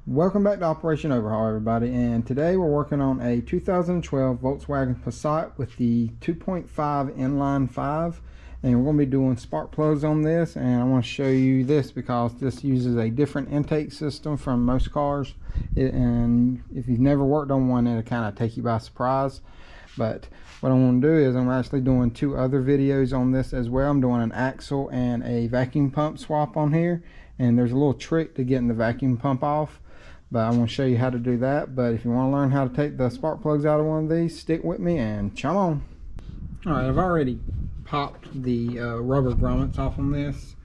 Welcome back to Operation Overhaul, everybody, and today we're working on a 2012 Volkswagen Passat with the 2.5 inline 5, and we're going to be doing spark plugs on this. And I want to show you this because this uses a different intake system from most cars, and if you've never worked on one, it'll kind of take you by surprise. But what I want to do is I'm actually doing two other videos on this as well. I'm doing an axle and a vacuum pump swap on here, and there's a little trick to getting the vacuum pump off, but I want to show you how to do that. But if you want to learn how to take the spark plugs out of one of these, stick with me and chum on. All right, I've already popped the rubber grommets off on this,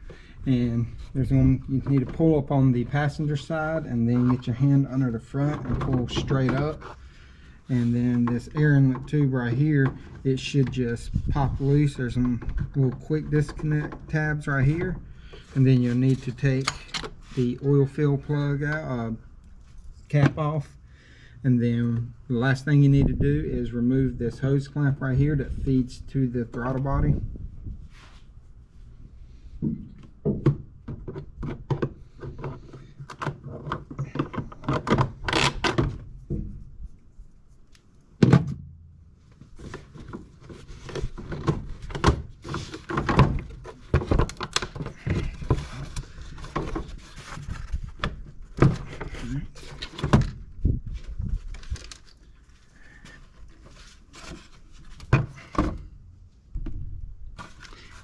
and there's one you need to pull up on the passenger side, and then get your hand under the front and pull straight up. And then this air inlet tube right here, it should just pop loose. There's some little quick disconnect tabs right here, and then you'll need to take the oil fill plug out, cap off, and then the last thing you need to do is remove this hose clamp right here that feeds to the throttle body.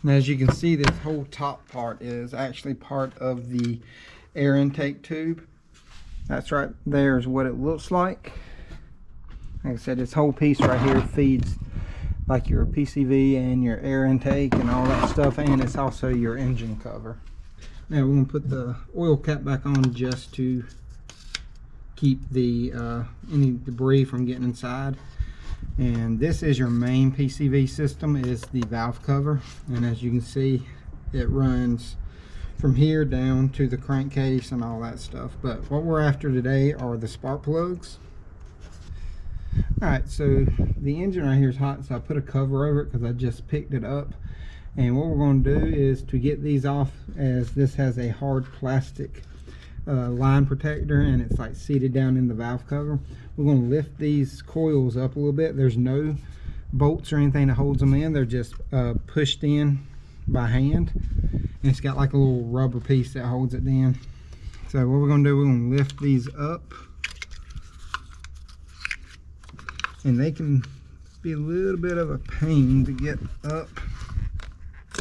And as you can see, this whole top part is actually part of the air intake tube. That's right there is what it looks like. Like I said, this whole piece right here feeds like your PCV and your air intake and all that stuff, and it's also your engine cover. Now we're going to put the oil cap back on just to keep the any debris from getting inside. And this is your main PCV system, is the valve cover, and as you can see, it runs from here down to the crankcase and all that stuff. But what we're after today are the spark plugs. Alright, so the engine right here is hot, so I put a cover over it because I just picked it up. And what we're going to do is to get these off, as this has a hard plastic line protector and it's like seated down in the valve cover, we're going to lift these coils up a little bit. There's no bolts or anything that holds them in, they're just pushed in by hand, and it's got like a little rubber piece that holds it in. So what we're going to do, we're going to lift these up, and they can be a little bit of a pain to get up,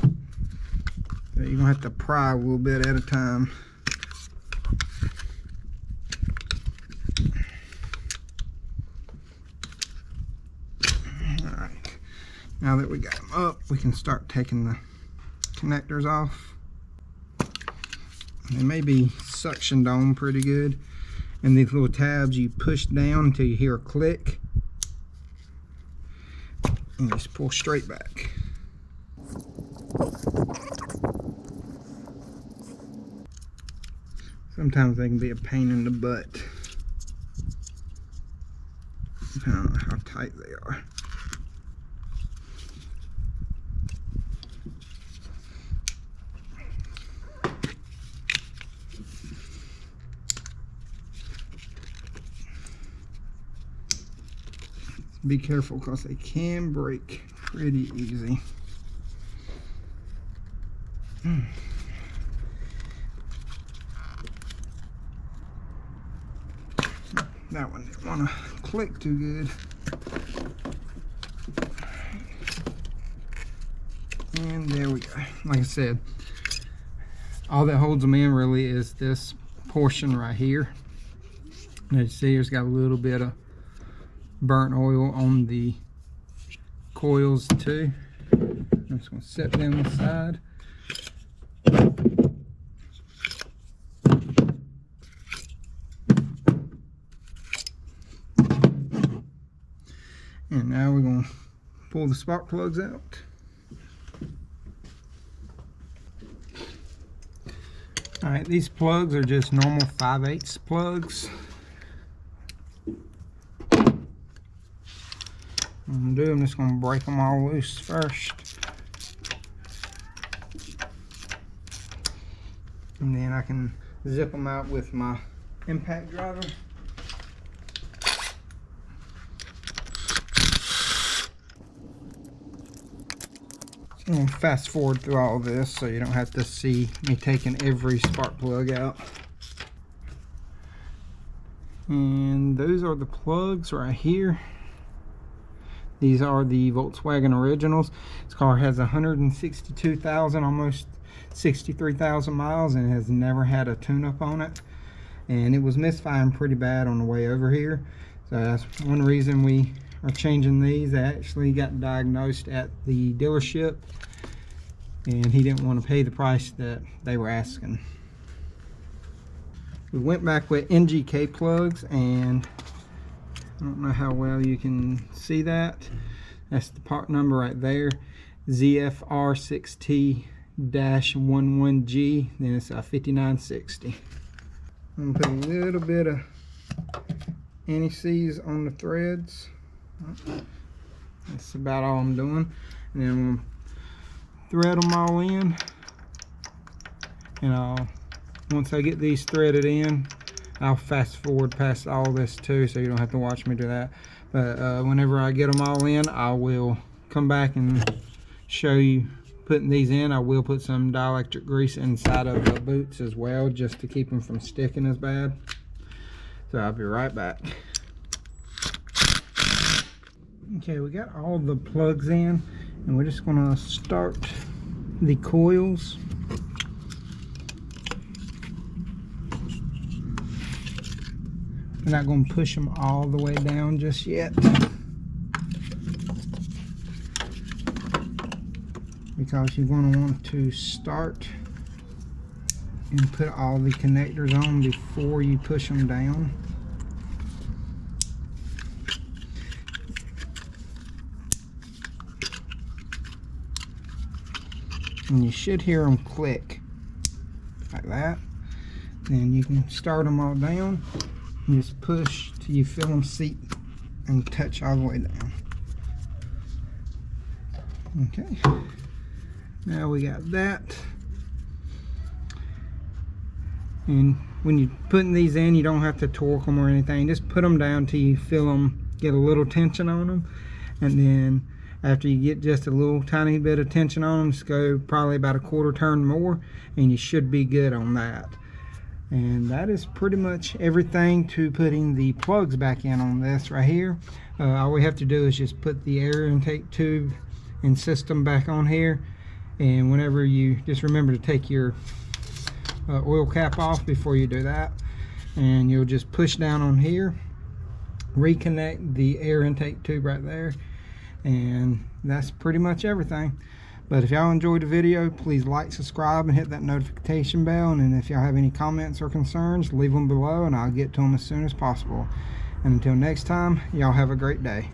so you're going to have to pry a little bit at a time. Now that we got them up, we can start taking the connectors off. They may be suctioned on pretty good. And these little tabs, you push down until you hear a click, and just pull straight back. Sometimes they can be a pain in the butt, depending on how tight they are. Be careful because they can break pretty easy. That one didn't want to click too good. And there we go. Like I said, all that holds them in really is this portion right here. And as you see, it's got a little bit of burnt oil on the coils too. I'm just going to set them aside. And now we're going to pull the spark plugs out. Alright, these plugs are just normal 5/8 plugs. I'm just going to break them all loose first. And then I can zip them out with my impact driver. I'm going to fast forward through all this so you don't have to see me taking every spark plug out. And those are the plugs right here. These are the Volkswagen originals. This car has 162,000, almost 63,000 miles, and has never had a tune-up on it. And it was misfiring pretty bad on the way over here. So that's one reason we are changing these. They actually got diagnosed at the dealership, and he didn't want to pay the price that they were asking. We went back with NGK plugs, and I don't know how well you can see that. That's the part number right there, ZFR6T-11G. Then it's a 5960. I'm gonna put a little bit of anti-seize on the threads. That's about all I'm doing. And then I'm gonna thread them all in. And once I get these threaded in, I'll fast forward past all this too, so you don't have to watch me do that. But whenever I get them all in, I will come back and show you putting these in. I will put some dielectric grease inside of the boots as well, just to keep them from sticking as bad. So I'll be right back. Okay, we got all the plugs in, and we're just gonna start the coils. We're not going to push them all the way down just yet, because you're going to want to start and put all the connectors on before you push them down. And you should hear them click like that. Then you can start them all down. You just push till you feel them seat and touch all the way down. Okay, now we got that. And when you're putting these in, you don't have to torque them or anything. Just put them down till you feel them get a little tension on them. And then after you get just a little tiny bit of tension on them, just go probably about a quarter turn more, and you should be good on that. And that is pretty much everything to putting the plugs back in on this right here. All we have to do is just put the air intake tube and system back on here, and whenever you just remember to take your oil cap off before you do that, and you'll just push down on here, reconnect the air intake tube right there, and that's pretty much everything. But if y'all enjoyed the video, please like, subscribe, and hit that notification bell. And if y'all have any comments or concerns, leave them below, and I'll get to them as soon as possible. And until next time, y'all have a great day.